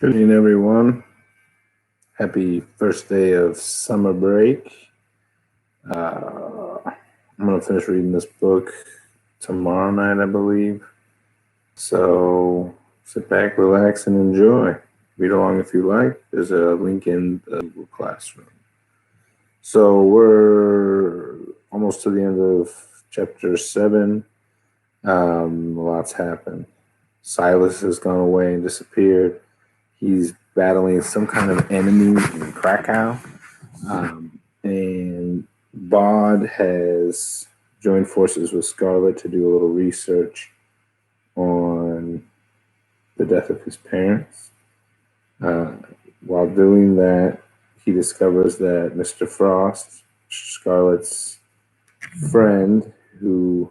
Good evening, everyone. Happy first day of summer break. I'm going to finish reading this book tomorrow night, I believe. So sit back, relax, and enjoy. Read along if you like. There's a link in the Google Classroom. So we're almost to the end of chapter 7. A lot's happened. Silas has gone away and disappeared. He's battling some kind of enemy in Krakow. And Bod has joined forces with Scarlet to do a little research on the death of his parents. While doing that, he discovers that Mr. Frost, Scarlet's friend, who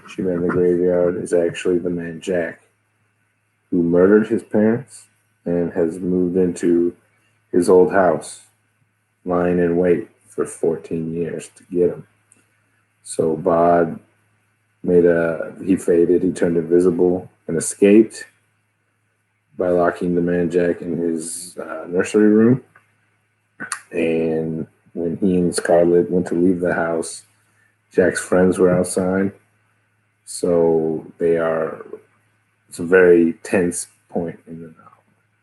she met in the graveyard, is actually the man Jack, who murdered his parents and has moved into his old house, lying in wait for 14 years to get him. So Bod he faded, he turned invisible and escaped by locking the man Jack in his nursery room. And when he and Scarlet went to leave the house, Jack's friends were outside. So it's a very tense point in the novel.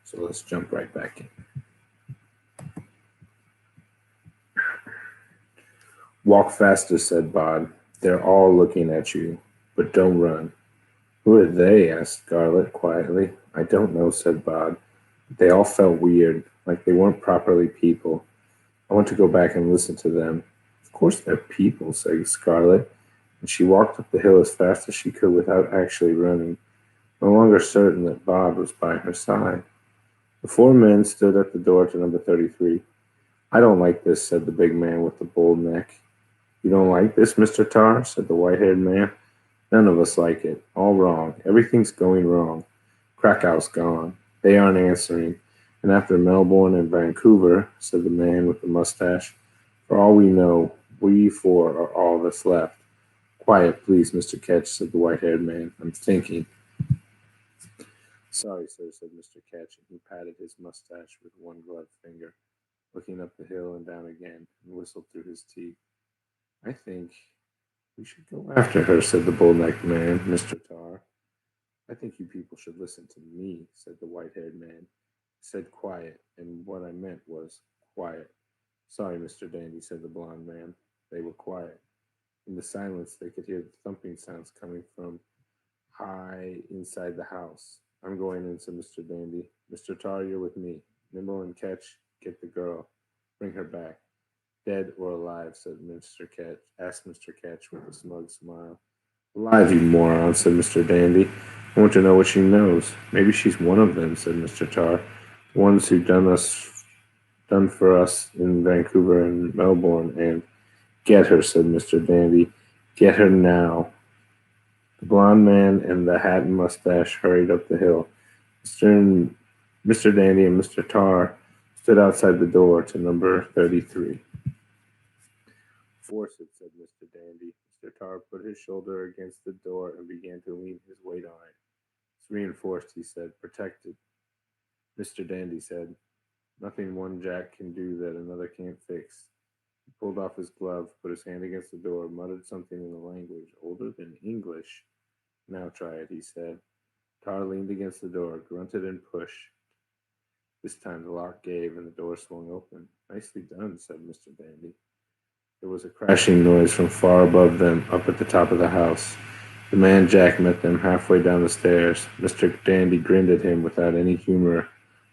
So let's jump right back in. Walk faster, said Bod. They're all looking at you, but don't run. Who are they? Asked Scarlet quietly. I don't know, said Bod. They all felt weird, like they weren't properly people. I want to go back and listen to them. Of course they're people, said Scarlet, and she walked up the hill as fast as she could without actually running, no longer certain that Bod was by her side. The 4 men stood at the door to number 33. I don't like this, said the big man with the bold neck. You don't like this, Mr. Tar? Said the white-haired man. None of us like it. All wrong. Everything's going wrong. Krakow's gone. They aren't answering. And after Melbourne and Vancouver, said the man with the mustache, for all we know, we 4 are all that's left. Quiet, please, Mr. Ketch, said the white-haired man. I'm thinking. Sorry, sir, said Mr. Ketch, and he patted his mustache with one gloved finger, looking up the hill and down again, and whistled through his teeth. I think we should go after her, said the bull-necked man, Mr. Tar. I think you people should listen to me, said the white-haired man. He said quiet, and what I meant was quiet. Sorry, Mr. Dandy, said the blond man. They were quiet. In the silence, they could hear the thumping sounds coming from high inside the house. I'm going in, said Mr. Dandy. Mr. Tar, you're with me. Nimble and Ketch, get the girl. Bring her back. Dead or alive, said Mr. Ketch. Asked Mr. Ketch with a smug smile. Alive, you moron, said Mr. Dandy. I want to know what she knows. Maybe she's one of them, said Mr. Tar. The ones who done for us in Vancouver and Melbourne, and get her, said Mr. Dandy. Get her now. The blond man and the hat and mustache hurried up the hill. Mr. Dandy and Mr. Tar stood outside the door to number 33. Force it, said Mr. Dandy. Mr. Tar put his shoulder against the door and began to lean his weight on it. It's reinforced, he said. Protected. Mr. Dandy said, nothing one Jack can do that another can't fix. He pulled off his glove, put his hand against the door, muttered something in a language older than English. Now try it, he said. Tar leaned against the door, grunted and pushed. This time the lock gave and the door swung open. Nicely done, said Mr. Dandy. There was a crashing noise from far above them, up at the top of the house. The man Jack met them halfway down the stairs. Mr. Dandy grinned at him without any humor,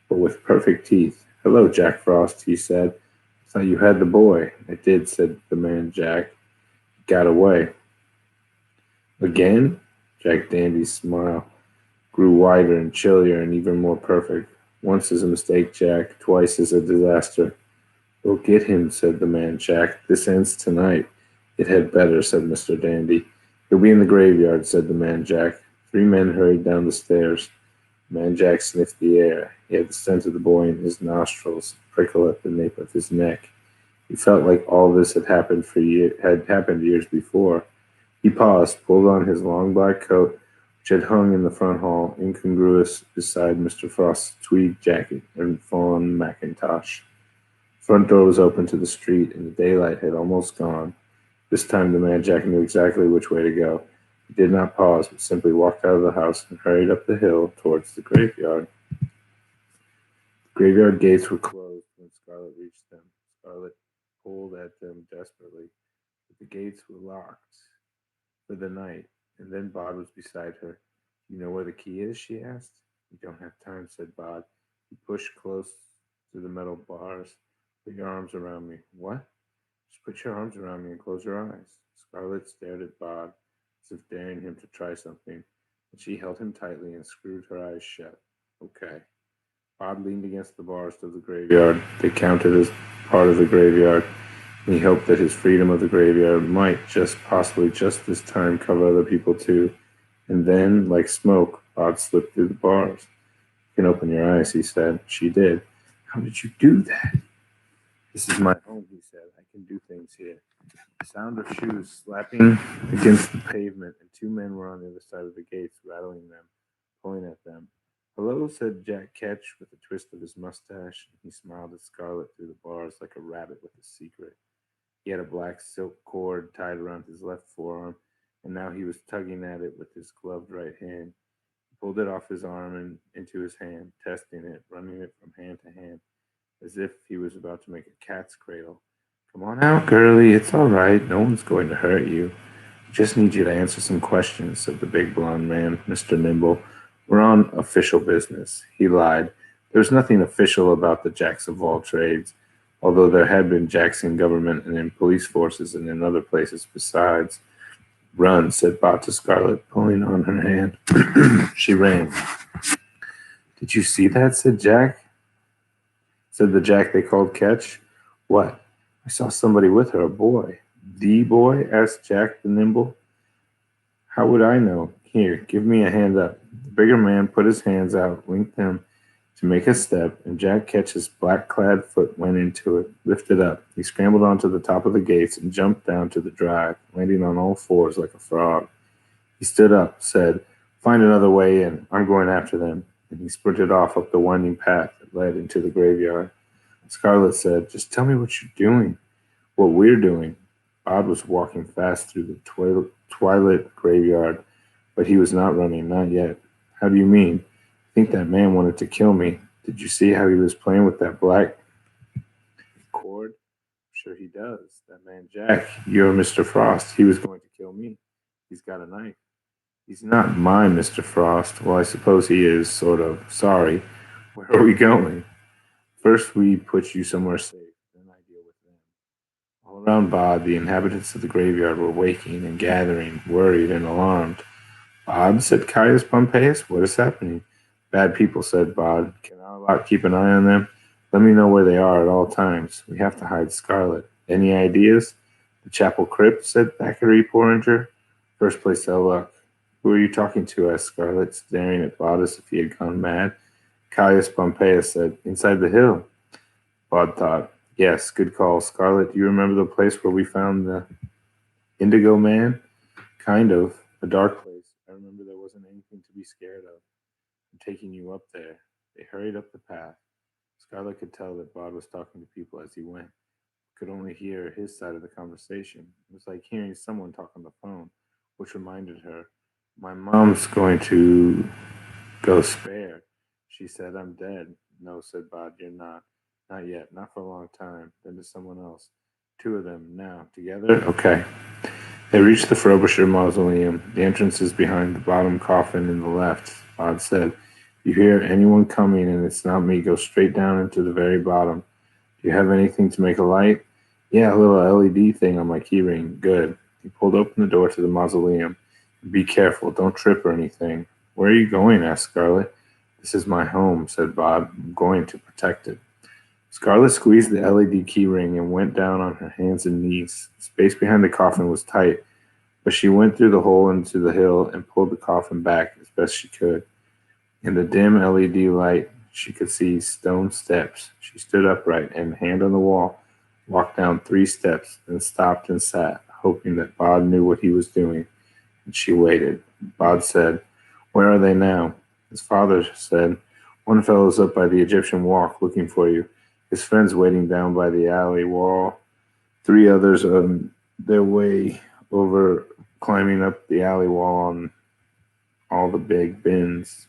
but with perfect teeth. Hello, Jack Frost, he said. I thought you had the boy. I did, said the man Jack. He got away. Again? Jack Dandy's smile grew wider and chillier and even more perfect. Once is a mistake, Jack. Twice is a disaster. We'll get him, said the man Jack. This ends tonight. It had better, said Mr. Dandy. He'll be in the graveyard, said the man Jack. 3 men hurried down the stairs. The man Jack sniffed the air. He had the scent of the boy in his nostrils, prickle at the nape of his neck. He felt like all this had happened years before. He paused, pulled on his long black coat, which had hung in the front hall, incongruous beside Mr. Frost's tweed jacket and fawn mackintosh. The front door was open to the street, and the daylight had almost gone. This time the man Jack knew exactly which way to go. He did not pause, but simply walked out of the house and hurried up the hill towards the graveyard. The graveyard gates were closed when Scarlet reached them. Scarlet pulled at them desperately, but the gates were locked for the night, and then Bod was beside her. "You know where the key is?" she asked. "We don't have time," said Bod. He pushed close to the metal bars. "Put your arms around me." "What?" "Just put your arms around me and close your eyes." Scarlet stared at Bod, as if daring him to try something, but she held him tightly and screwed her eyes shut. "Okay." Bod leaned against the bars of the graveyard. They counted as part of the graveyard, and he hoped that his freedom of the graveyard might possibly just this time cover other people too. And then, like smoke, Bod slipped through the bars. "You can open your eyes," he said. She did. "How did you do that?" "This is my home," he said. "I can do things here." The sound of shoes slapping against the pavement, and two men were on the other side of the gates, rattling them, pulling at them. "Hello," said Jack Ketch with a twist of his mustache, and he smiled at Scarlet through the bars like a rabbit with a secret. He had a black silk cord tied around his left forearm, and now he was tugging at it with his gloved right hand. He pulled it off his arm and into his hand, testing it, running it from hand to hand, as if he was about to make a cat's cradle. "Come on out, girlie. It's all right. No one's going to hurt you. I just need you to answer some questions," said the big blond man, Mr. Nimble. "We're on official business." He lied. There was nothing official about the Jacks of all trades, although there had been Jacks in government and in police forces and in other places besides. "Run," said Bot to Scarlet, pulling on her hand. She ran. "Did you see that?" said the Jack they called Ketch. "What?" "I saw somebody with her, a boy." "The boy?" asked Jack the Nimble. "How would I know? Here, give me a hand up." The bigger man put his hands out, linked them to make a step, and Jack Ketch's black-clad foot went into it, lifted up. He scrambled onto the top of the gates and jumped down to the drive, landing on all fours like a frog. He stood up, said, "Find another way in. I'm going after them." And he sprinted off up the winding path that led into the graveyard. Scarlet said, "Just tell me what you're doing." "What we're doing." Bob was walking fast through the twilit graveyard, but he was not running, not yet. "How do you mean?" "I think that man wanted to kill me. Did you see how he was playing with that black cord?" "Sure he does. That man Jack, you're Mr. Frost. He was going to kill me. He's got a knife." "He's not my Mr. Frost." "Well, I suppose he is, sort of. Sorry. Where are we going?" "First we put you somewhere safe, then I deal with them." All around Bod, the inhabitants of the graveyard were waking and gathering, worried and alarmed. "Bod," said Caius Pompeius, "what is happening?" "Bad people," said Bod. "Can our lot keep an eye on them? Let me know where they are at all times. We have to hide Scarlet. Any ideas?" "The chapel crypt," said Thackeray Porringer. "First place they'll look." "Who are you talking to?" asked Scarlet, staring at Bod as if he had gone mad. Caius Pompeius said, "Inside the hill." Bod thought, "Yes, good call. Scarlet, do you remember the place where we found the Indigo Man?" "Kind of. A dark place. I remember there wasn't anything to be scared of. I'm taking you up there." They hurried up the path. Scarlet could tell that Bod was talking to people as he went. Could only hear his side of the conversation. It was like hearing someone talk on the phone, which reminded her, "My mom's going to go spare." She said, "I'm dead." "No," said Bod, "you're not. Not yet. Not for a long time." Then to someone else, "Two of them, now. Together?" "Okay." They reached the Frobisher mausoleum. The entrance is behind the bottom coffin in the left. Bod said, "If you hear anyone coming and it's not me, go straight down into the very bottom. Do you have anything to make a light?" "Yeah, a little LED thing on my keyring." "Good." He pulled open the door to the mausoleum. "Be careful. Don't trip or anything." "Where are you going?" asked Scarlet. "This is my home," said Bob. "I'm going to protect it." Scarlet squeezed the LED keyring and went down on her hands and knees. The space behind the coffin was tight, but she went through the hole into the hill and pulled the coffin back as best she could. In the dim LED light, she could see stone steps. She stood upright and, hand on the wall, walked down 3 steps, then stopped and sat, hoping that Bod knew what he was doing. And she waited. Bod said, Where are they now? His father said, one fellow's up by the Egyptian walk looking for you. His friend's waiting down by the alley wall. Three others on their way over, climbing up the alley wall on all the big bins.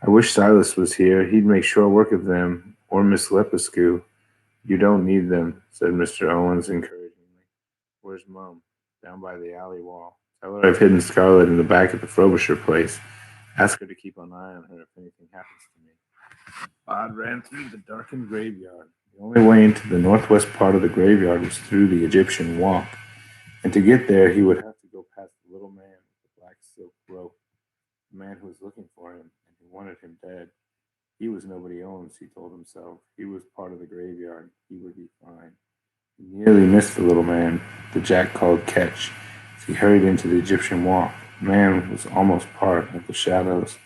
I wish Silas was here. He'd make short work of them, or Miss Lepescu. You don't need them, said Mr. Owens encouragingly. Where's Mum? Down by the alley wall. Tell her I've hidden Scarlet in the back of the Frobisher place. Ask her to keep an eye on her if anything happens to me. Bod ran through the darkened graveyard. The only way into the northwest part of the graveyard was through the Egyptian walk, and to get there he would have to go past the little man with the black silk rope, the man who was looking for him and who wanted him dead. He was nobody Owens, he told himself. He was part of the graveyard. He would be fine. He nearly missed the little man, the Jack called Ketch, as he hurried into the Egyptian walk. The man was almost part of the shadows.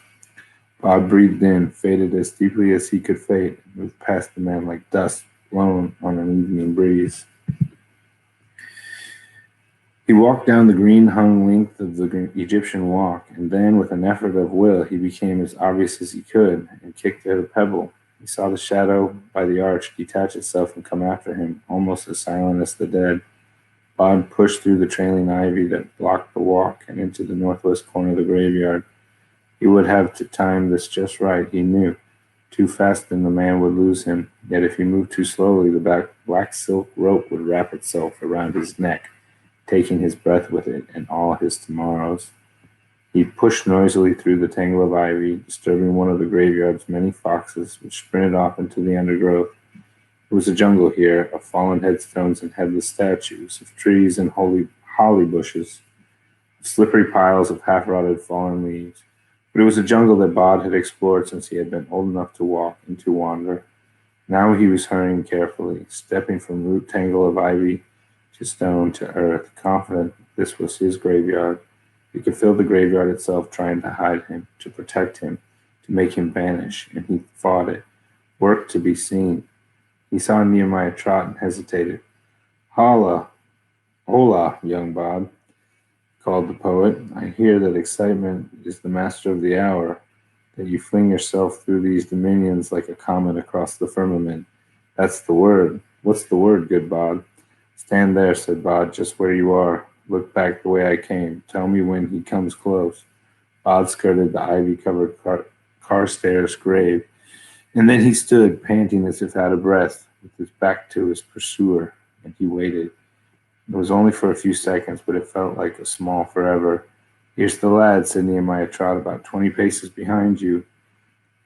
Bob breathed in, faded as deeply as he could fade, and moved past the man like dust blown on an evening breeze. He walked down the green-hung length of the Egyptian walk, and then, with an effort of will, he became as obvious as he could, and kicked at a pebble. He saw the shadow by the arch detach itself and come after him, almost as silent as the dead. Bob pushed through the trailing ivy that blocked the walk and into the northwest corner of the graveyard. He would have to time this just right, he knew. Too fast and the man would lose him, yet if he moved too slowly, the black silk rope would wrap itself around his neck, taking his breath with it and all his tomorrows. He pushed noisily through the tangle of ivy, disturbing one of the graveyard's many foxes, which sprinted off into the undergrowth. It was a jungle here, of fallen headstones and headless statues, of trees and holly bushes, of slippery piles of half-rotted fallen leaves. But it was a jungle that Bod had explored since he had been old enough to walk and to wander. Now he was hurrying carefully, stepping from root tangle of ivy to stone to earth, confident this was his graveyard. He could feel the graveyard itself trying to hide him, to protect him, to make him vanish, and he fought it, worked to be seen. He saw Nehemiah Trot and hesitated. Holla, hola, young Bob, called the poet. I hear that excitement is the master of the hour, that you fling yourself through these dominions like a comet across the firmament. That's the word. What's the word, good Bob? Stand there, said Bod, just where you are. Look back the way I came. Tell me when he comes close. Bod skirted the ivy-covered Carstairs grave, and then he stood, panting as if out of breath, with his back to his pursuer, and he waited. It was only for a few seconds, but it felt like a small forever. Here's the lad, said Nehemiah Trot, about 20 paces behind you.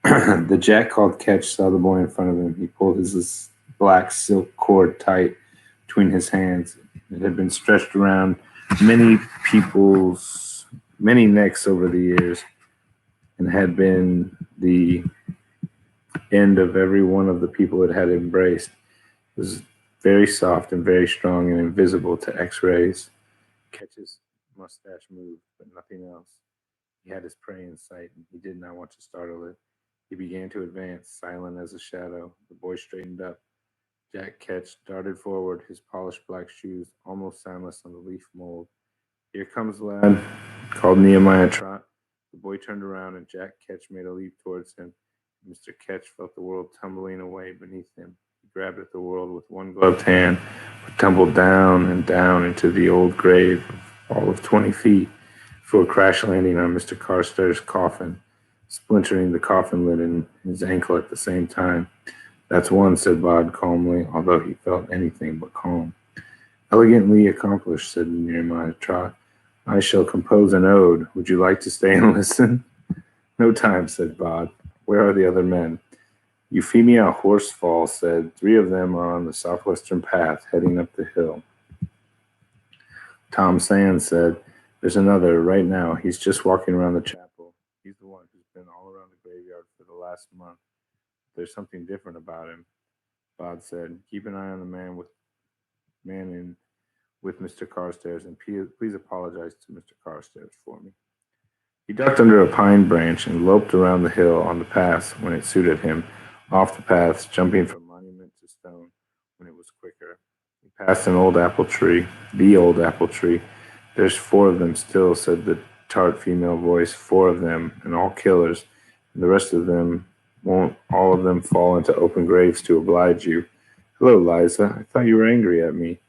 The Jack called Ketch saw the boy in front of him. He pulled his black silk cord tight between his hands. It had been stretched around many necks over the years, and had been the end of every one of the people it had embraced. It was very soft and very strong and invisible to X-rays. Ketch's mustache moved, but nothing else. He had his prey in sight, and he did not want to startle it. He began to advance, silent as a shadow. The boy straightened up. Jack Ketch darted forward, his polished black shoes almost soundless on the leaf mold. Here comes the lad, called Nehemiah Trot. The boy turned around, and Jack Ketch made a leap towards him. Mr. Ketch felt the world tumbling away beneath him. He grabbed at the world with one gloved hand, but tumbled down and down into the old grave, all of 20 feet, before crash landing on Mr. Carstairs' coffin, splintering the coffin lid and his ankle at the same time. That's one, said Bod calmly, although he felt anything but calm. Elegantly accomplished, said Nehemiah Trot. I shall compose an ode. Would you like to stay and listen? No time, said Bod. Where are the other men? Euphemia Horsefall said 3 of them are on the southwestern path, heading up the hill. Tom Sands said, there's another right now. He's just walking around the chapel. He's the one who's been all around the graveyard for the last month. There's something different about him. Bod said, keep an eye on the man with Mr. Carstairs, and please apologize to Mr. Carstairs for me. He ducked under a pine branch and loped around the hill on the paths when it suited him, off the paths, jumping from monument to stone when it was quicker. He passed an old apple tree, the old apple tree. There's 4 of them still, said the tart female voice. 4 of them, and all killers, and the rest of them won't all of them fall into open graves to oblige you. Hello, Liza. I thought you were angry at me.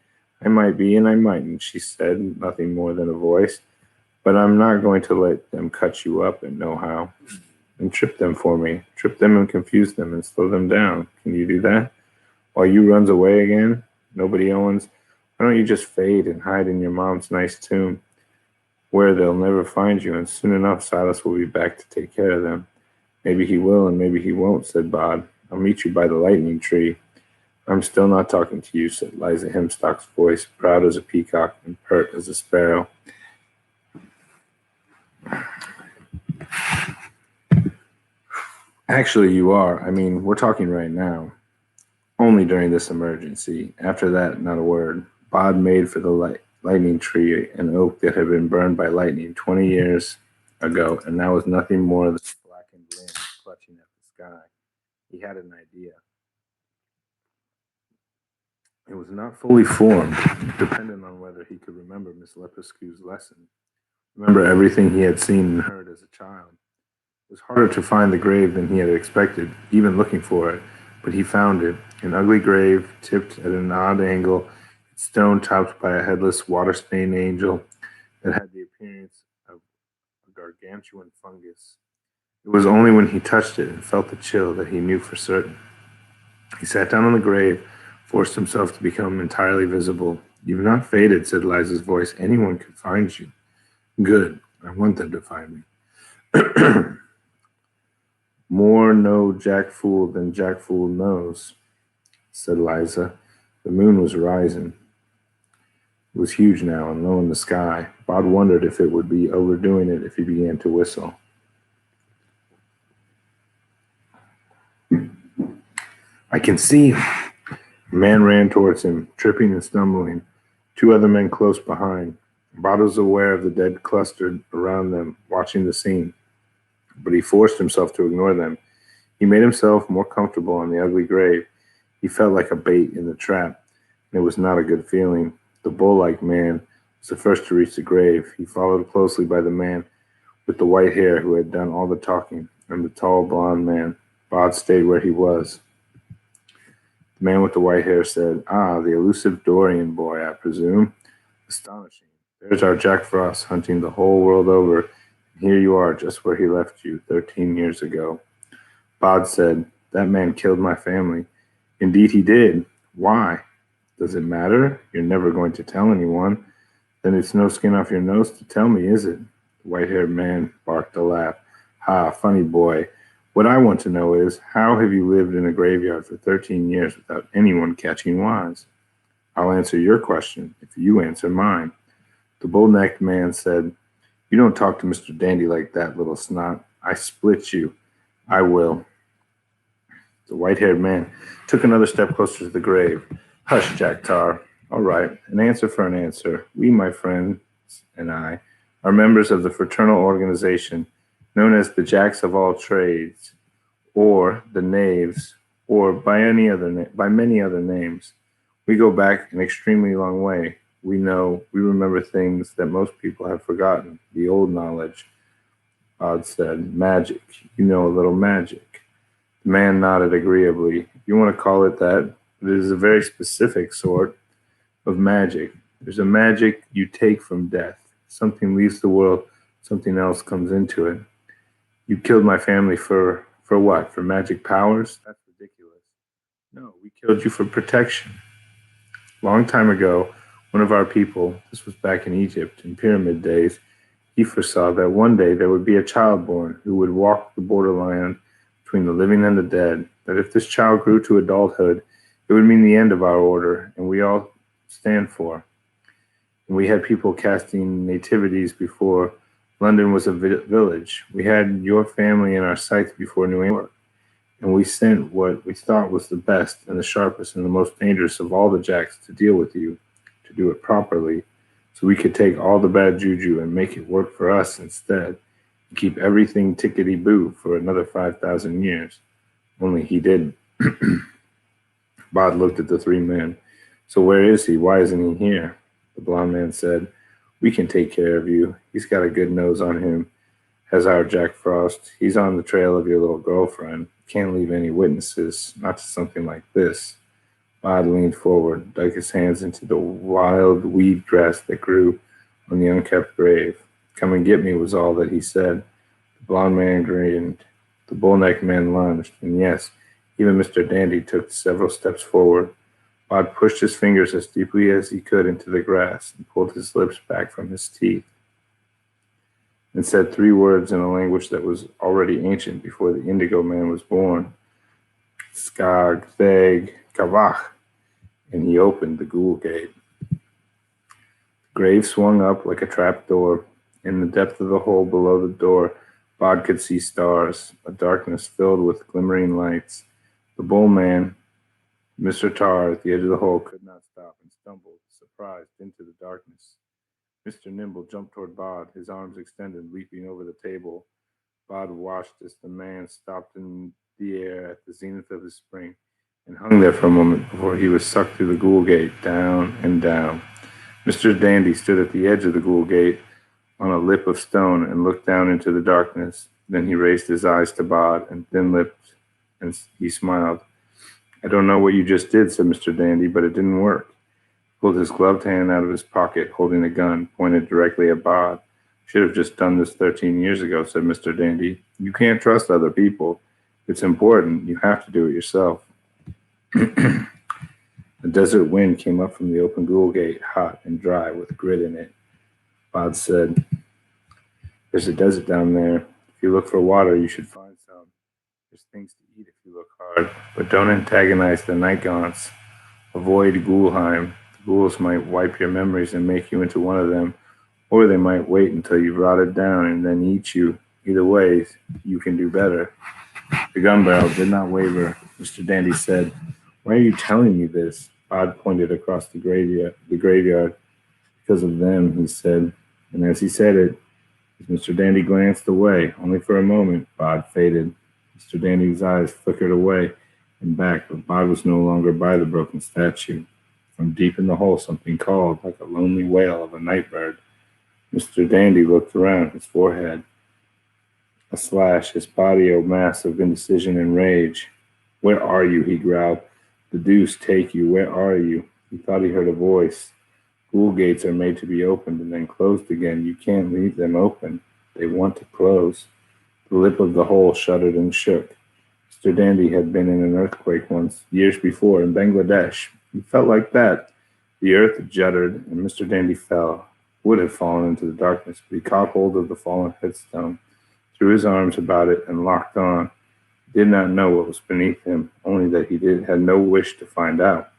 I might be and I mightn't, she said, nothing more than a voice. But I'm not going to let them cut you up and know how. And trip them for me. Trip them and confuse them and slow them down. Can you do that? While you runs away again? Nobody Owens? Why don't you just fade and hide in your mom's nice tomb, where they'll never find you, and soon enough Silas will be back to take care of them. Maybe he will and maybe he won't, said Bod. I'll meet you by the lightning tree. I'm still not talking to you, said Liza Hemstock's voice, proud as a peacock and pert as a sparrow. Actually, you are. I mean, we're talking right now. Only during this emergency. After that, not a word. Bod made for the lightning tree, an oak that had been burned by lightning 20 years ago, and now was nothing more than a blackened limb clutching at the sky. He had an idea. It was not fully formed, dependent on whether he could remember Miss Lepescue's lesson, remember everything he had seen and heard as a child. It was harder to find the grave than he had expected, even looking for it, but he found it, an ugly grave tipped at an odd angle, its stone topped by a headless, water-stained angel that had the appearance of a gargantuan fungus. It was only when he touched it and felt the chill that he knew for certain. He sat down on the grave, forced himself to become entirely visible. You've not faded, said Liza's voice. Anyone could find you. Good. I want them to find me. More know Jack Fool than Jack Fool knows, said Liza. The moon was rising. It was huge now and low in the sky. Bod wondered if it would be overdoing it if he began to whistle. I can see him. A man ran towards him, tripping and stumbling. 2 other men close behind. Bod was aware of the dead clustered around them, watching the scene, but he forced himself to ignore them. He made himself more comfortable on the ugly grave. He felt like a bait in the trap, and it was not a good feeling. The bull-like man was the first to reach the grave. He followed closely by the man with the white hair who had done all the talking, and the tall blond man. Bod stayed where he was. The man with the white hair said, Ah, the elusive Dorian boy, I presume. Astonishing. There's our Jack Frost hunting the whole world over, and here you are just where he left you 13 years ago. Bod said, That man killed my family. Indeed he did. Why? Does it matter? You're never going to tell anyone. Then it's no skin off your nose to tell me, is it? The white-haired man barked a laugh. Ha, funny boy. What I want to know is, how have you lived in a graveyard for 13 years without anyone catching wise? I'll answer your question if you answer mine. The bull-necked man said, You don't talk to Mr. Dandy like that, little snot. I split you. I will. The white-haired man took another step closer to the grave. Hush, Jack Tar. All right, an answer for an answer. We, my friends, and I, are members of the fraternal organization known as the Jacks of all trades, or the Knaves, or by many other names. We go back an extremely long way. We remember things that most people have forgotten, the old knowledge. Bod said, Magic. You know a little magic. The man nodded agreeably. If you want to call it that, but it is a very specific sort of magic. There's a magic you take from death. Something leaves the world, something else comes into it. You killed my family for what? For magic powers? That's ridiculous. No, we killed you for protection. Long time ago, one of our people, this was back in Egypt, in pyramid days, he foresaw that one day there would be a child born who would walk the borderline between the living and the dead, that if this child grew to adulthood, it would mean the end of our order, and we all stand for. And we had people casting nativities before London was a village. We had your family in our sights before New York, and we sent what we thought was the best and the sharpest and the most dangerous of all the Jacks to deal with you, to do it properly, so we could take all the bad juju and make it work for us instead, and keep everything tickety-boo for another 5,000 years. Only he didn't. Bod looked at the 3 men. So where is he? Why isn't he here? The blond man said, We can take care of you. He's got a good nose on him, has our Jack Frost. He's on the trail of your little girlfriend. Can't leave any witnesses, not to something like this." Bod leaned forward, dug his hands into the wild weed grass that grew on the unkept grave. "Come and get me," was all that he said. The blond man grinned. The bull-necked man lunged, and yes, even Mr. Dandy took several steps forward. Bod pushed his fingers as deeply as he could into the grass and pulled his lips back from his teeth and said three words in a language that was already ancient before the Indigo Man was born. "Skag, Theg, Kavach," and he opened the ghoul gate. The grave swung up like a trap door. In the depth of the hole below the door, Bod could see stars, a darkness filled with glimmering lights. The bull man, Mr. Tar, at the edge of the hole, could not stop and stumbled, surprised, into the darkness. Mr. Nimble jumped toward Bod, his arms extended, leaping over the table. Bod watched as the man stopped in the air at the zenith of his spring and hung there for a moment before he was sucked through the ghoul gate, down and down. Mr. Dandy stood at the edge of the ghoul gate on a lip of stone and looked down into the darkness. Then he raised his eyes to Bod and thin-lipped, and he smiled. "I don't know what you just did," said Mr. Dandy, "but it didn't work." He pulled his gloved hand out of his pocket, holding a gun, pointed directly at Bod. "Should have just done this 13 years ago," said Mr. Dandy. "You can't trust other people. It's important. You have to do it yourself." A desert wind came up from the open ghoul gate, hot and dry, with grit in it. Bod said, "There's a desert down there. If you look for water, you should find some. There's things to eat if you look hard, but don't antagonize the night gaunts. Avoid Ghoulheim. The ghouls might wipe your memories and make you into one of them, or they might wait until you've rotted down and then eat you. Either way, you can do better." The gun barrel did not waver. Mr. Dandy said, "Why are you telling me this?" Bod pointed across the graveyard. "Because of them," he said. And as he said it, as Mr. Dandy glanced away, only for a moment, Bod faded. Mr. Dandy's eyes flickered away and back, but Bod was no longer by the broken statue. From deep in the hole, something called, like a lonely wail of a night bird. Mr. Dandy looked around, his forehead a slash, his body a mass of indecision and rage. "Where are you?" he growled. "The deuce take you, where are you?" He thought he heard a voice. "Ghoul gates are made to be opened and then closed again. You can't leave them open. They want to close." The lip of the hole shuddered and shook. Mr. Dandy had been in an earthquake once, years before, in Bangladesh. He felt like that. The earth juddered, and Mr. Dandy fell, would have fallen into the darkness, but he caught hold of the fallen headstone, threw his arms about it, and locked on. He did not know what was beneath him, only that he had no wish to find out.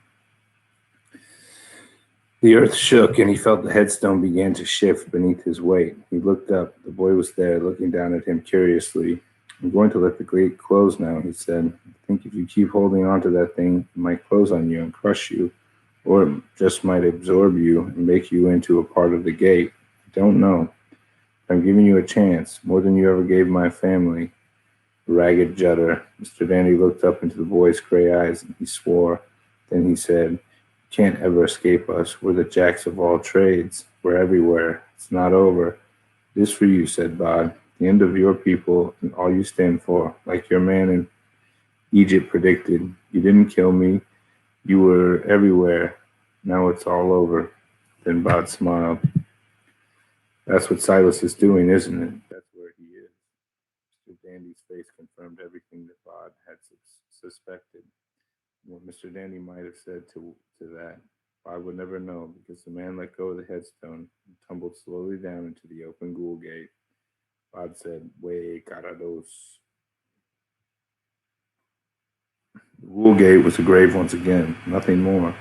The earth shook, and he felt the headstone began to shift beneath his weight. He looked up. The boy was there, looking down at him curiously. "I'm going to let the gate close now," he said. "I think if you keep holding on to that thing, it might close on you and crush you, or it just might absorb you and make you into a part of the gate. I don't know. I'm giving you a chance, more than you ever gave my family." A ragged judder. Mr. Dandy looked up into the boy's gray eyes, and he swore. Then he said, "You can't ever escape us. We're the jacks of all trades. We're everywhere. It's not over." "It is for you," said Bod. "The end of your people and all you stand for, like your man in Egypt predicted. You didn't kill me. You were everywhere. Now it's all over." Then Bod smiled. "That's what Silas is doing, isn't it? That's where he is." Mr. Dandy's face confirmed everything that Bod had suspected. What Mr. Dandy might have said to that, Bod would never know, because the man let go of the headstone and tumbled slowly down into the open ghoul gate. Bod said, "Way carados." The ghoul gate was a grave once again, nothing more.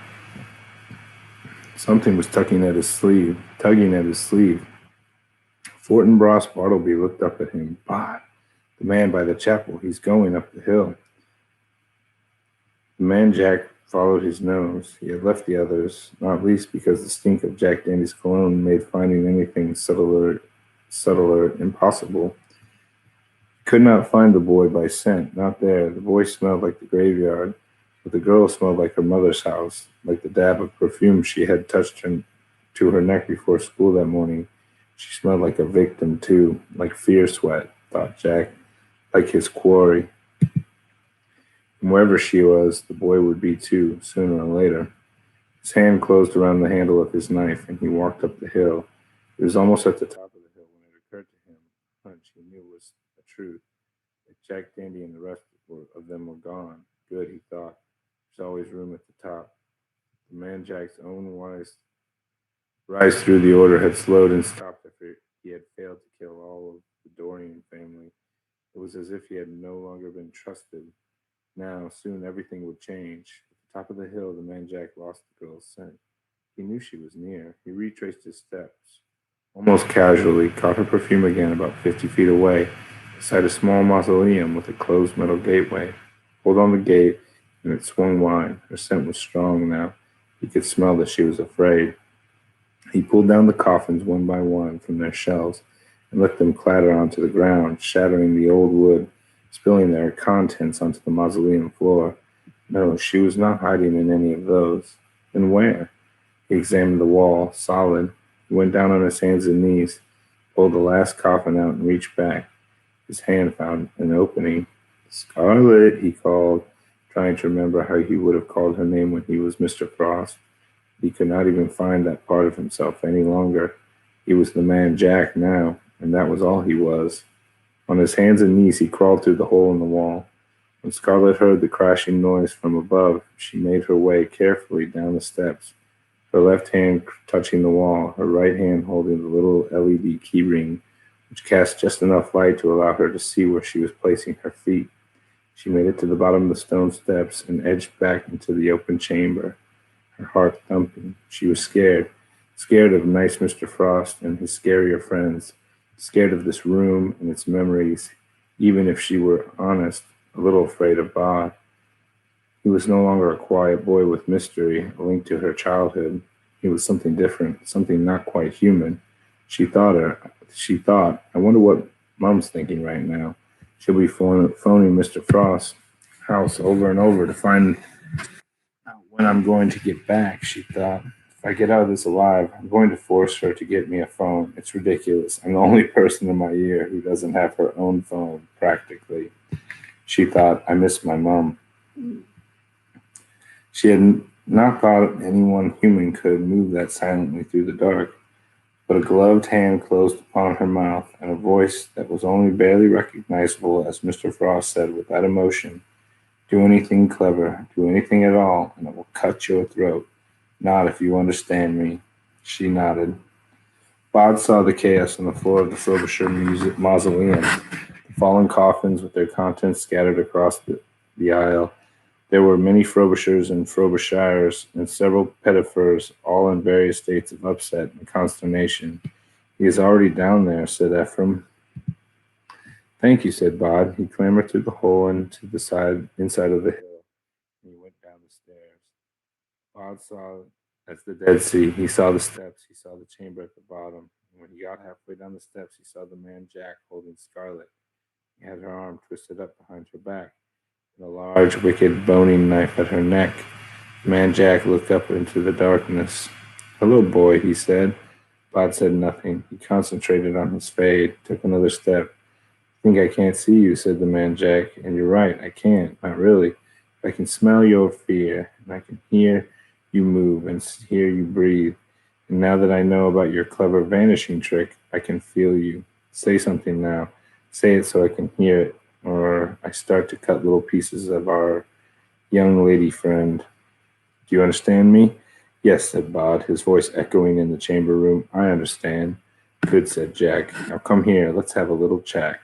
Something was tugging at his sleeve. Fortinbras Bartleby looked up at him. "Bod, the man by the chapel, he's going up the hill." The man Jack followed his nose. He had left the others, not least because the stink of Jack Dandy's cologne made finding anything subtler impossible. He could not find the boy by scent, not there. The boy smelled like the graveyard, but the girl smelled like her mother's house, like the dab of perfume she had touched to her neck before school that morning. She smelled like a victim, too, like fear sweat, thought Jack, like his quarry. And wherever she was, the boy would be too, sooner or later. His hand closed around the handle of his knife, and he walked up the hill. It was almost at the top of the hill when it occurred to him, a hunch he knew was the truth, that Jack Dandy and the rest of them were gone. Good, he thought. There's always room at the top. The man Jack's own wise rise through the order had slowed and stopped after he had failed to kill all of the Dorian family. It was as if he had no longer been trusted. Now, soon everything would change. At the top of the hill, the man Jack lost the girl's scent. He knew she was near. He retraced his steps. Almost casually, caught her perfume again about 50 feet away, beside a small mausoleum with a closed metal gateway. Pulled on the gate, and it swung wide. Her scent was strong now. He could smell that she was afraid. He pulled down the coffins one by one from their shelves and let them clatter onto the ground, shattering the old wood, spilling their contents onto the mausoleum floor. No, she was not hiding in any of those. Then where? He examined the wall, solid. He went down on his hands and knees, pulled the last coffin out, and reached back. His hand found an opening. Scarlet, he called, trying to remember how he would have called her name when he was Mr. Frost. He could not even find that part of himself any longer. He was the man Jack now, and that was all he was. On his hands and knees, he crawled through the hole in the wall. When Scarlet heard the crashing noise from above, she made her way carefully down the steps, her left hand touching the wall, her right hand holding the little LED keyring, which cast just enough light to allow her to see where she was placing her feet. She made it to the bottom of the stone steps and edged back into the open chamber, her heart thumping. She was scared, scared of nice Mr. Frost and his scarier friends, scared of this room and its memories, even if she were honest, a little afraid of Bob. He was no longer a quiet boy with mystery, a link to her childhood. He was something different, something not quite human. She thought, I wonder what Mom's thinking right now. She'll be phoning Mr. Frost's house over and over to find out when I'm going to get back, she thought. If I get out of this alive, I'm going to force her to get me a phone. It's ridiculous. I'm the only person in my year who doesn't have her own phone, practically. She thought, I miss my mom. She had not thought anyone human could move that silently through the dark, but a gloved hand closed upon her mouth, and a voice that was only barely recognizable as Mr. Frost said without emotion, do anything clever, do anything at all, and it will cut your throat. Not if you understand me. She nodded. Bod saw the chaos on the floor of the Frobisher Mausoleum, the fallen coffins with their contents scattered across the aisle. There were many Frobishers and Frobishires and several Pettifers, all in various states of upset and consternation. He is already down there, said Ephraim. Thank you, said Bod. He clambered through the hole into the inside of the hill, and he went down the stairs. Bod saw as the Dead Sea. He saw the steps. He saw the chamber at the bottom. And when he got halfway down the steps, he saw the man Jack holding Scarlet. He had her arm twisted up behind her back, and a large, wicked, boning knife at her neck. The man Jack looked up into the darkness. Hello, boy, he said. Bod said nothing. He concentrated on his fade, took another step. I think I can't see you, said the man Jack, and you're right, I can't, not really. I can smell your fear, and I can hear you move and hear you breathe. And now that I know about your clever vanishing trick, I can feel you. Say something now. Say it so I can hear it, or I start to cut little pieces of our young lady friend. Do you understand me? Yes, said Bod, his voice echoing in the chamber room. I understand. Good, said Jack. Now come here, let's have a little chat.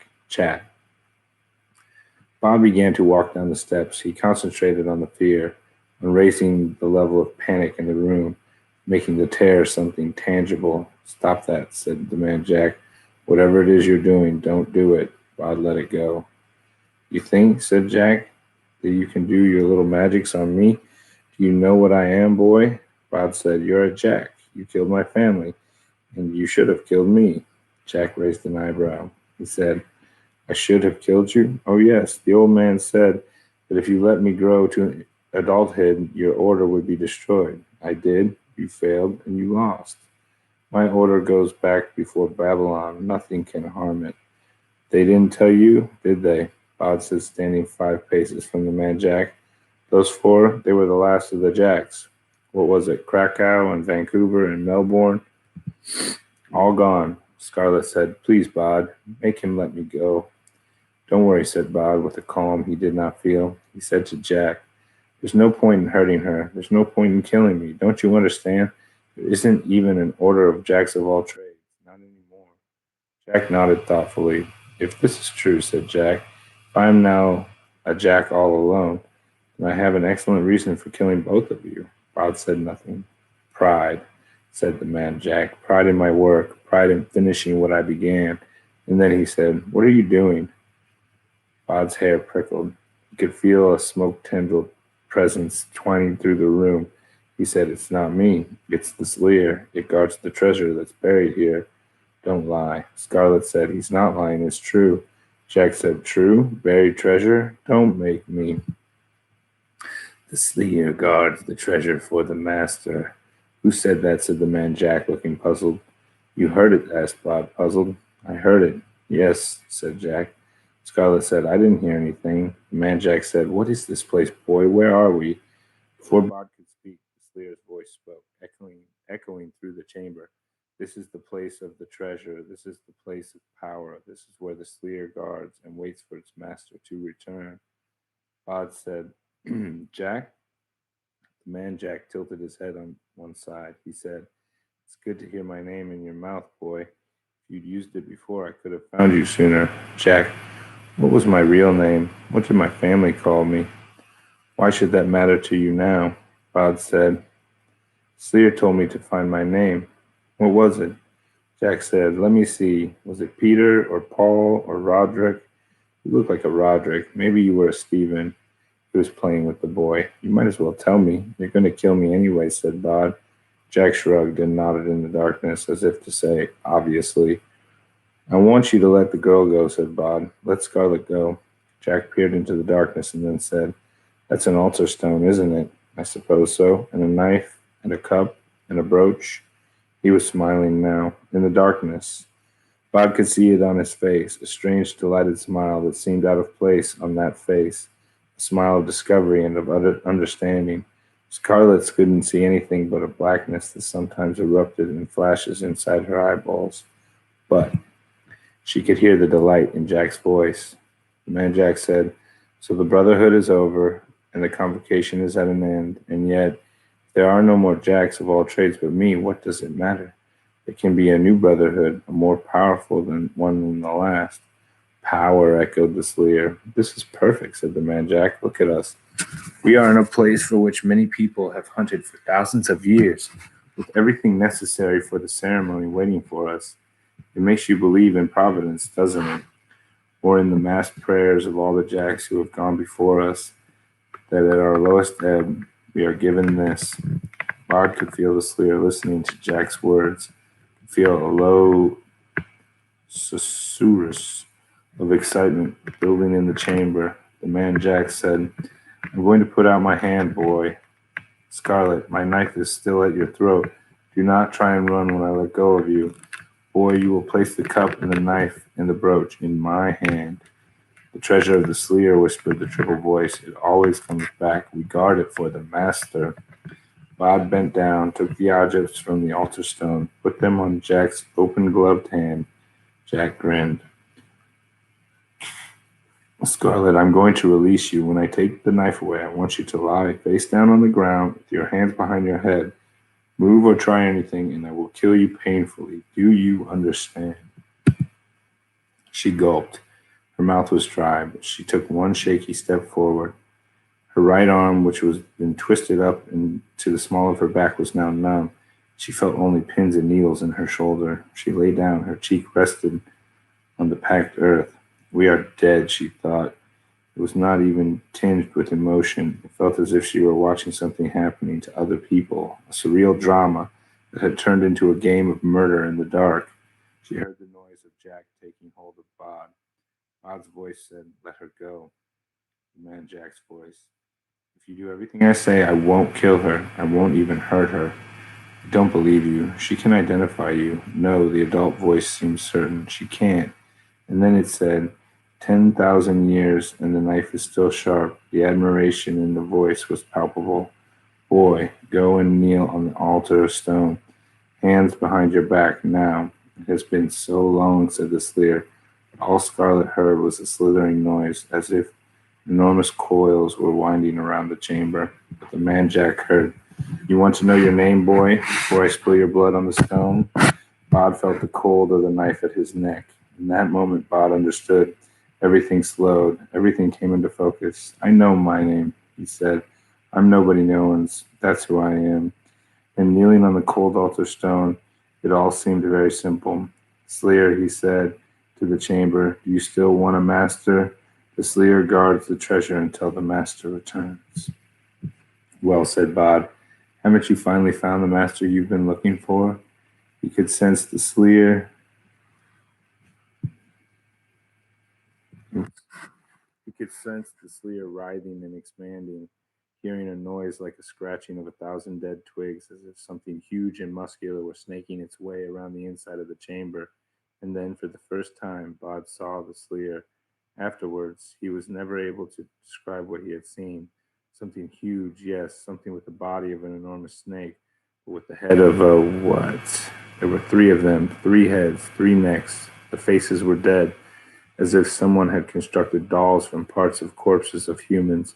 Bob began to walk down the steps. He concentrated on the fear, on raising the level of panic in the room, making the terror something tangible. Stop that, said the man Jack. Whatever it is you're doing, don't do it. Bob let it go. You think, said Jack, that you can do your little magics on me? Do you know what I am, boy? Bob said, you're a Jack. You killed my family, and you should have killed me. Jack raised an eyebrow. He said, I should have killed you? Oh, yes. The old man said that if you let me grow to adulthood, your order would be destroyed. I did. You failed, and you lost. My order goes back before Babylon. Nothing can harm it. They didn't tell you, did they? Bod said, standing 5 paces from the man Jack. Those four, they were the last of the Jacks. What was it, Krakow and Vancouver and Melbourne? All gone. Scarlet said, please, Bod, make him let me go. Don't worry, said Bod with a calm he did not feel. He said to Jack, there's no point in hurting her. There's no point in killing me. Don't you understand? There isn't even an order of Jacks of all trades. Not anymore. Jack nodded thoughtfully. If this is true, said Jack, if I am now a Jack all alone, then I have an excellent reason for killing both of you. Bod said nothing. Pride, said the man Jack. Pride in my work. Pride in finishing what I began. And then he said, what are you doing? Bod's hair prickled. He could feel a smoke tendril presence twining through the room. He said, it's not me. It's the Sleer. It guards the treasure that's buried here. Don't lie. Scarlet said, he's not lying. It's true. Jack said, true? Buried treasure? Don't make me. The Sleer guards the treasure for the master. Who said that? Said the man Jack, looking puzzled. You heard it, asked Bob, puzzled. I heard it. Yes, said Jack. Scarlet said, I didn't hear anything. The man Jack said, what is this place, boy? Where are we? Before Bod could speak, the Sleer's voice spoke, echoing through the chamber. This is the place of the treasure. This is the place of power. This is where the Sleer guards and waits for its master to return. Bod said, Jack? The man Jack tilted his head on one side. He said, it's good to hear my name in your mouth, boy. If you'd used it before, I could have found you sooner. Jack, what was my real name? What did my family call me? Why should that matter to you now? Bod said, Sleer told me to find my name. What was it? Jack said, let me see. Was it Peter or Paul or Roderick? You look like a Roderick. Maybe you were a Stephen. He was playing with the boy. You might as well tell me. You're going to kill me anyway, said Bod. Jack shrugged and nodded in the darkness, as if to say, obviously. I want you to let the girl go, said Bod. Let Scarlet go. Jack peered into the darkness and then said, that's an altar stone, isn't it? I suppose so. And a knife, and a cup, and a brooch. He was smiling now, in the darkness. Bod could see it on his face, a strange, delighted smile that seemed out of place on that face, a smile of discovery and of understanding. Scarlet couldn't see anything but a blackness that sometimes erupted in flashes inside her eyeballs. But she could hear the delight in Jack's voice. The man Jack said, so the brotherhood is over, and the convocation is at an end, and yet, if there are no more Jacks of all trades but me, what does it matter? It can be a new brotherhood, a more powerful than one than the last. Power, echoed the Sleer. This is perfect, said the man Jack. Look at us. We are in a place for which many people have hunted for thousands of years, with everything necessary for the ceremony waiting for us. It makes you believe in Providence, doesn't it? Or in the massed prayers of all the Jacks who have gone before us, that at our lowest ebb we are given this. Bod could feel the Sleer listening to Jack's words, could feel a low susurrus of excitement building in the chamber. The man Jack said, I'm going to put out my hand, boy. Scarlet, my knife is still at your throat. Do not try and run when I let go of you. Boy, you will place the cup and the knife and the brooch in my hand. The treasure of the Sleer, whispered the triple voice. It always comes back. We guard it for the master. Bod bent down, took the objects from the altar stone, put them on Jack's open gloved hand. Jack grinned. Scarlet, I'm going to release you. When I take the knife away, I want you to lie face down on the ground with your hands behind your head. Move or try anything, and I will kill you painfully. Do you understand? She gulped. Her mouth was dry, but she took one shaky step forward. Her right arm, which was been twisted up into the small of her back, was now numb. She felt only pins and needles in her shoulder. She lay down. Her cheek rested on the packed earth. We are dead, she thought. It was not even tinged with emotion. It felt as if she were watching something happening to other people, a surreal drama that had turned into a game of murder in the dark. She heard the noise of Jack taking hold of Bod. Bod's voice said, let her go. The man Jack's voice. If you do everything I say, I won't kill her. I won't even hurt her. I don't believe you. She can identify you. No, the adult voice seemed certain. She can't. And then it said, 10,000 years, and the knife is still sharp. The admiration in the voice was palpable. Boy, go and kneel on the altar of stone. Hands behind your back now. It has been so long, said the Sleer. All Scarlet heard was a slithering noise, as if enormous coils were winding around the chamber. But the man Jack heard, You want to know your name, boy, before I spill your blood on the stone? Bod felt the cold of the knife at his neck. In that moment, Bod understood. Everything slowed. Everything came into focus. I know my name, he said. I'm nobody knows. That's who I am. And kneeling on the cold altar stone, it all seemed very simple. Sleer, he said to the chamber, do you still want a master? The Sleer guards the treasure until the master returns. Well, said Bod, haven't you finally found the master you've been looking for? He could sense the Sleer. He could sense the Sleer writhing and expanding, hearing a noise like a scratching of 1,000 dead twigs, as if something huge and muscular were snaking its way around the inside of the chamber. And then, for the first time, Bod saw the Sleer. Afterwards, he was never able to describe what he had seen. Something huge, yes, something with the body of an enormous snake, but with the head of a what? There were three of them, three heads, three necks. The faces were dead, as if someone had constructed dolls from parts of corpses of humans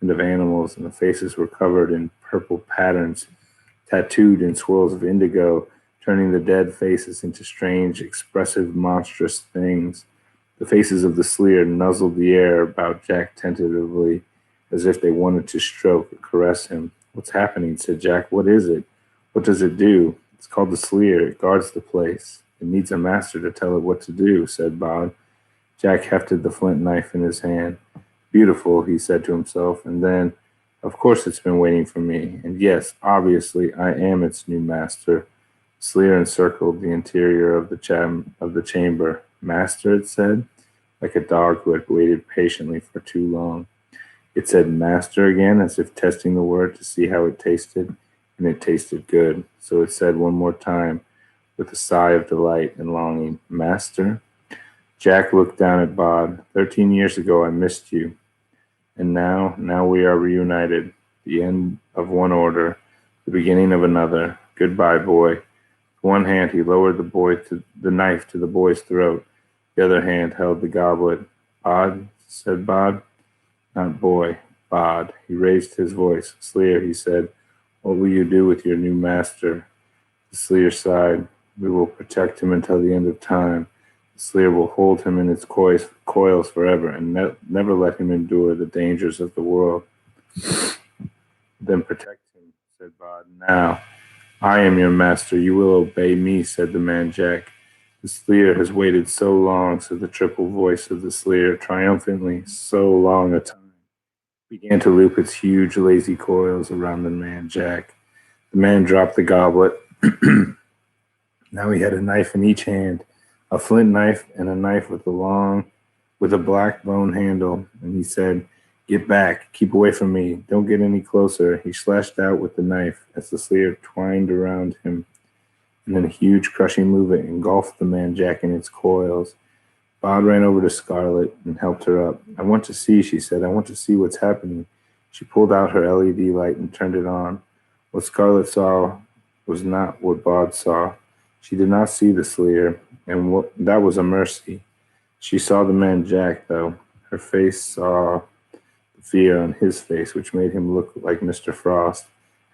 and of animals, and the faces were covered in purple patterns, tattooed in swirls of indigo, turning the dead faces into strange, expressive, monstrous things. The faces of the Sleer nuzzled the air about Jack tentatively, as if they wanted to stroke or caress him. What's happening? Said Jack. What is it? What does it do? It's called the Sleer. It guards the place. It needs a master to tell it what to do, said Bod. Jack hefted the flint knife in his hand. Beautiful, he said to himself, and then, of course it's been waiting for me, and yes, obviously I am its new master. Sleer encircled the interior of the chamber. Master, it said, like a dog who had waited patiently for too long. It said master again, as if testing the word to see how it tasted, and it tasted good. So it said one more time, with a sigh of delight and longing, Master? Jack looked down at Bod. 13 years ago I missed you. And now we are reunited. The end of one order, the beginning of another. Goodbye, boy. With one hand he lowered the knife to the boy's throat. The other hand held the goblet. Bod, said Bod. Not boy, Bod. He raised his voice. Sleer, he said, what will you do with your new master? The Sleer sighed. We will protect him until the end of time. The Sleer will hold him in its coils forever and never let him endure the dangers of the world. Then protect him, said Bod. Now, I am your master. You will obey me, said the man Jack. The Sleer has waited so long, said the triple voice of the Sleer triumphantly, so long a time. Began to loop its huge, lazy coils around the man Jack. The man dropped the goblet. Now he had a knife in each hand, a flint knife and a knife with a black bone handle, and he said, Get back, keep away from me, don't get any closer. He slashed out with the knife as the Sleer twined around him, and then a huge crushing movement engulfed the man Jack in its coils. Bod ran over to Scarlet and helped her up. I want to see, she said. I want to see what's happening. She pulled out her LED light and turned it on. What Scarlet saw was not what Bod saw. She did not see the Sleer, and that was a mercy. She saw the man Jack, though. Her face saw the fear on his face, which made him look like Mr. Frost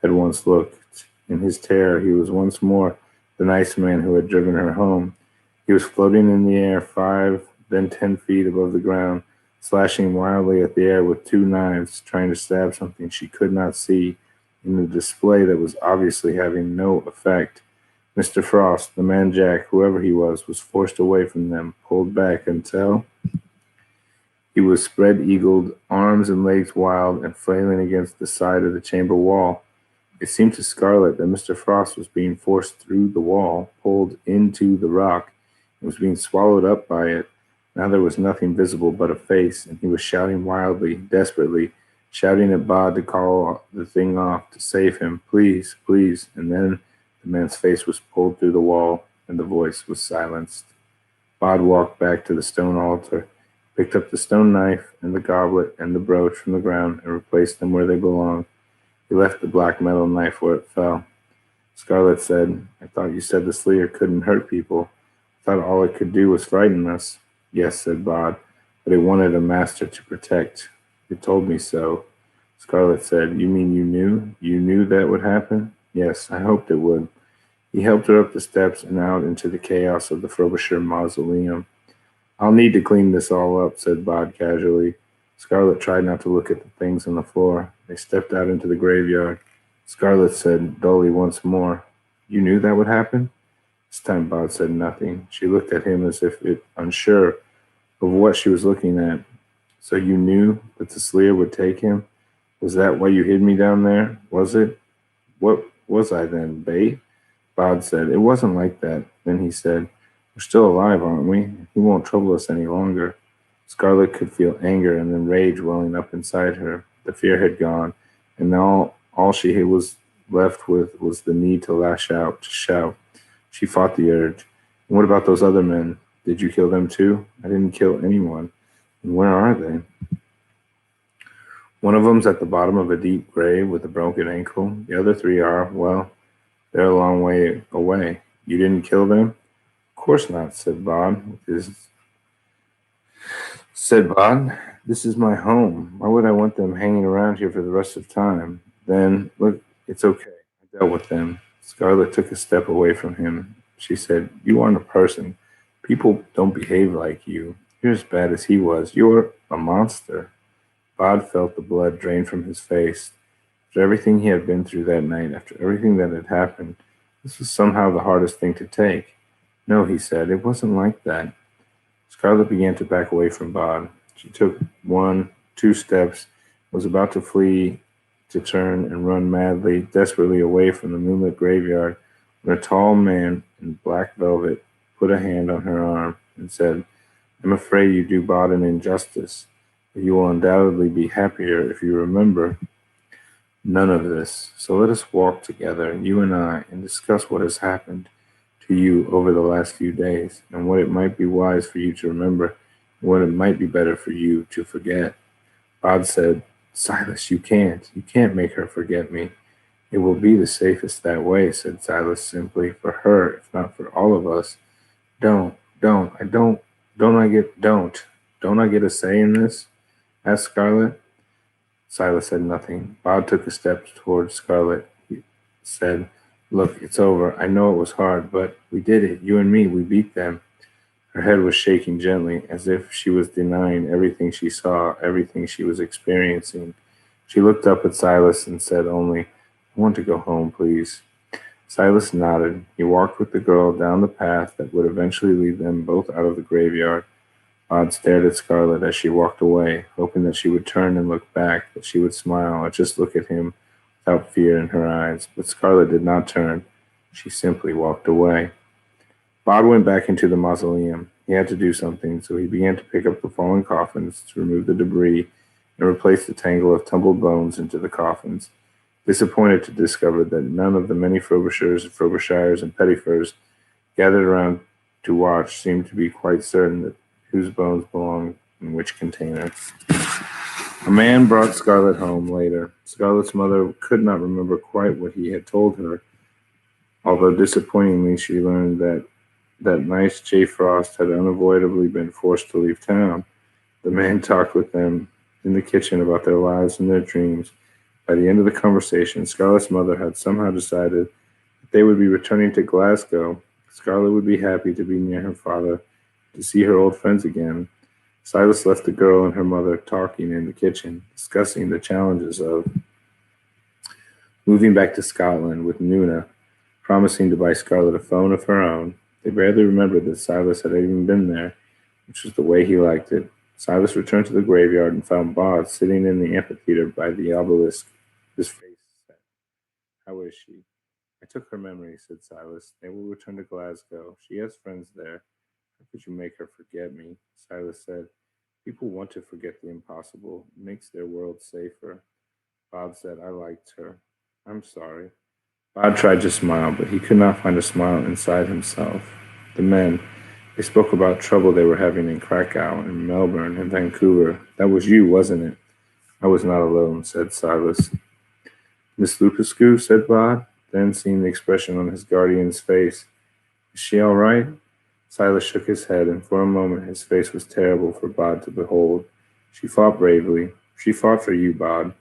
had once looked. In his terror, he was once more the nice man who had driven her home. He was floating in the air 5, then 10 feet above the ground, slashing wildly at the air with two knives, trying to stab something she could not see in a display that was obviously having no effect. Mr. Frost, the man Jack, whoever he was forced away from them, pulled back until he was spread-eagled, arms and legs wild, and flailing against the side of the chamber wall. It seemed to Scarlet that Mr. Frost was being forced through the wall, pulled into the rock, and was being swallowed up by it. Now there was nothing visible but a face, and he was shouting wildly, desperately, shouting at Bod to call the thing off, to save him, please, please. And then The man's face was pulled through the wall, and the voice was silenced. Bod walked back to the stone altar, picked up the stone knife and the goblet and the brooch from the ground, and replaced them where they belonged. He left the black metal knife where it fell. Scarlet said, I thought you said the Sleer couldn't hurt people. I thought all it could do was frighten us. Yes, said Bod, but it wanted a master to protect. It told me so. Scarlet said, You mean you knew? You knew that would happen? Yes, I hoped it would. He helped her up the steps and out into the chaos of the Frobisher mausoleum. I'll need to clean this all up, said Bod casually. Scarlet tried not to look at the things on the floor. They stepped out into the graveyard. Scarlet said dully once more, You knew that would happen? This time Bod said nothing. She looked at him as if unsure of what she was looking at. So you knew that the Sleer would take him? Was that why you hid me down there? Was it? What was I then, bait? Bod said, It wasn't like that. Then he said, We're still alive, aren't we? He won't trouble us any longer. Scarlet could feel anger and then rage welling up inside her. The fear had gone, and now all she was left with was the need to lash out, to shout. She fought the urge. And what about those other men? Did you kill them too? I didn't kill anyone. And where are they? One of them's at the bottom of a deep grave with a broken ankle. The other three are, well, they're a long way away. You didn't kill them? Of course not, said Bod. This is my home. Why would I want them hanging around here for the rest of time? Then, look, it's okay. I dealt with them. Scarlet took a step away from him. She said, You aren't a person. People don't behave like you. You're as bad as he was. You're a monster. Bod felt the blood drain from his face. After everything he had been through that night, after everything that had happened, this was somehow the hardest thing to take. No, he said, it wasn't like that. Scarlet began to back away from Bod. She took 1, 2 steps, was about to flee, to turn and run madly, desperately away from the moonlit graveyard, when a tall man in black velvet put a hand on her arm and said, I'm afraid you do Bod an injustice, but you will undoubtedly be happier if you remember none of this. So let us walk together, you and I, and discuss what has happened to you over the last few days, and what it might be wise for you to remember, and what it might be better for you to forget. Bod said, Silas, you can't. You can't make her forget me. It will be the safest that way, said Silas simply, for her, if not for all of us. Don't I get a say in this? Asked Scarlet. Silas said nothing. Bod took a step towards Scarlet. He said, Look, it's over. I know it was hard, but we did it. You and me, we beat them. Her head was shaking gently, as if she was denying everything she saw, everything she was experiencing. She looked up at Silas and said only, I want to go home, please. Silas nodded. He walked with the girl down the path that would eventually lead them both out of the graveyard. Bod stared at Scarlet as she walked away, hoping that she would turn and look back, that she would smile or just look at him without fear in her eyes. But Scarlet did not turn. She simply walked away. Bod went back into the mausoleum. He had to do something, so he began to pick up the fallen coffins to remove the debris and replace the tangle of tumbled bones into the coffins. Disappointed to discover that none of the many Frobishers, Frobishires, and Pettifers gathered around to watch seemed to be quite certain that whose bones belonged in which container. A man brought Scarlet home later. Scarlet's mother could not remember quite what he had told her, although disappointingly she learned that nice Jay Frost had unavoidably been forced to leave town. The man talked with them in the kitchen about their lives and their dreams. By the end of the conversation, Scarlet's mother had somehow decided that they would be returning to Glasgow. Scarlet would be happy to be near her father, to see her old friends again. Silas left the girl and her mother talking in the kitchen, discussing the challenges of moving back to Scotland with Nuna, promising to buy Scarlet a phone of her own. They barely remembered that Silas had even been there, which was the way he liked it. Silas returned to the graveyard and found Bod sitting in the amphitheater by the obelisk, his face set. How is she? I took her memory, said Silas. They will return to Glasgow. She has friends there. How could you make her forget me? Silas said, People want to forget the impossible. It makes their world safer. Bod said, I liked her. I'm sorry. Bod tried to smile, but he could not find a smile inside himself. The men, they spoke about trouble they were having in Krakow, in Melbourne, and Vancouver. That was you, wasn't it? I was not alone, said Silas. Miss Lupescu, said Bod, then seeing the expression on his guardian's face. Is she all right? Silas shook his head, and for a moment his face was terrible for Bod to behold. She fought bravely. She fought for you, Bod.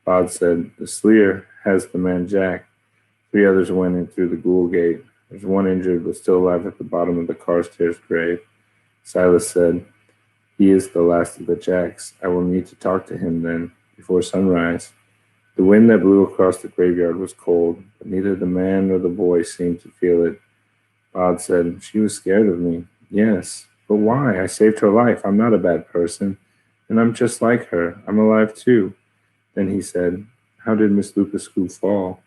Bod said, the Sleer has the man Jack. 3 others went in through the ghoul gate. There's 1 injured, but still alive at the bottom of the Carstairs grave. Silas said, he is the last of the Jacks. I will need to talk to him then, before sunrise. The wind that blew across the graveyard was cold, but neither the man nor the boy seemed to feel it. Bod said, she was scared of me. Yes, but why? I saved her life. I'm not a bad person, and I'm just like her. I'm alive too. Then he said, how did Miss Lupescu fall?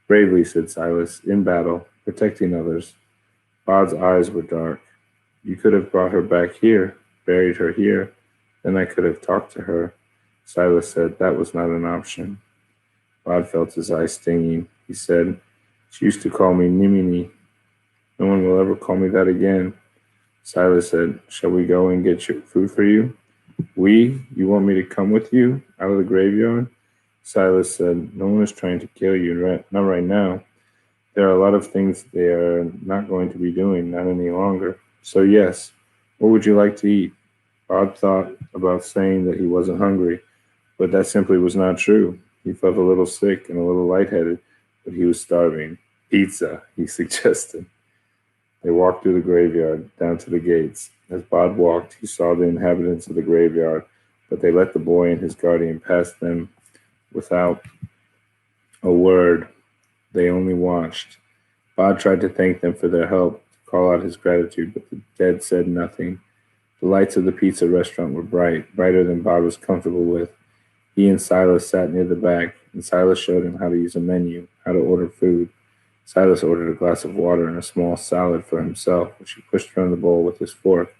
Bravely, said Silas, in battle, protecting others. Bod's eyes were dark. You could have brought her back here, buried her here. Then I could have talked to her. Silas said that was not an option. Bod felt his eyes stinging. He said, she used to call me Nimini. No one will ever call me that again. Silas said, shall we go and get your food for you? We? You want me to come with you out of the graveyard? Silas said, no one is trying to kill you, not right now. There are a lot of things they are not going to be doing, not any longer. So yes, what would you like to eat? Bod thought about saying that he wasn't hungry, but that simply was not true. He felt a little sick and a little lightheaded, but he was starving. Pizza, he suggested. They walked through the graveyard, down to the gates. As Bod walked, he saw the inhabitants of the graveyard, but they let the boy and his guardian pass them without a word. They only watched. Bod tried to thank them for their help, to call out his gratitude, but the dead said nothing. The lights of the pizza restaurant were bright, brighter than Bod was comfortable with. He and Silas sat near the back, and Silas showed him how to use a menu, how to order food. Silas ordered a glass of water and a small salad for himself, which he pushed around the bowl with his fork,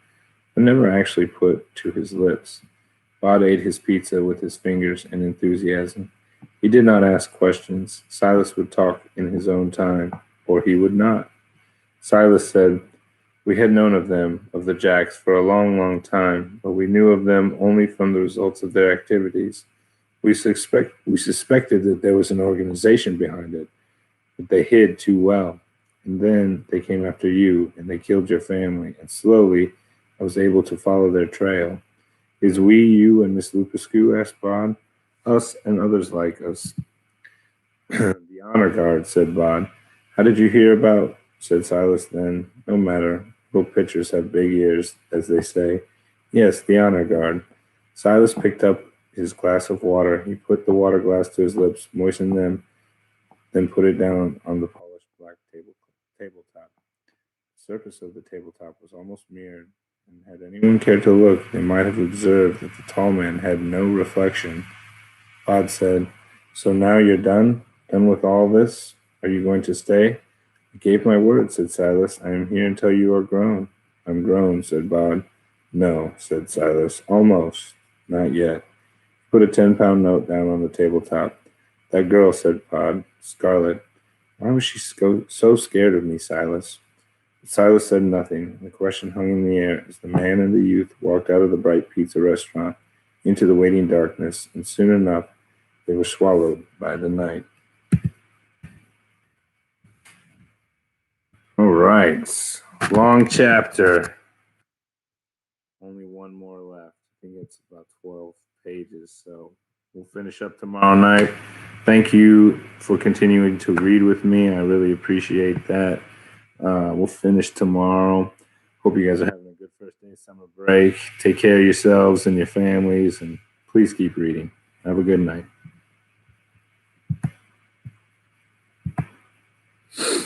but never actually put to his lips. Bod ate his pizza with his fingers and enthusiasm. He did not ask questions. Silas would talk in his own time, or he would not. Silas said, we had known of them, of the Jacks, for a long, long time, but we knew of them only from the results of their activities. We suspected that there was an organization behind it, but they hid too well. And then they came after you, and they killed your family, and slowly I was able to follow their trail. Is we, you, and Miss Lupescu? Asked Bod. Us and others like us. The honor guard, said Bod. How did you hear about? Said Silas then. No matter. Little pitchers have big ears, as they say. Yes, the honor guard. Silas picked up his glass of water. He put the water glass to his lips, moistened them, then put it down on the polished black tabletop. The surface of the tabletop was almost mirrored, and had anyone cared to look, they might have observed that the tall man had no reflection. Bod said, so now you're done? Done with all this? Are you going to stay? I gave my word, said Silas. I am here until you are grown. I'm grown, said Bod. No, said Silas. Almost. Not yet. Put a 10-pound note down on the tabletop. That girl, said Bod. Scarlet. Why was she so scared of me, Silas? But Silas said nothing. The question hung in the air as the man and the youth walked out of the bright pizza restaurant into the waiting darkness, and soon enough they were swallowed by the night. All right. Long chapter. Only one more left. I think it's about 12 pages. So we'll finish up tomorrow night. Thank you for continuing to read with me. I really appreciate that. We'll finish tomorrow. Hope you guys are having a good first day of summer break. Take care of yourselves and your families, and please keep reading. Have a good night.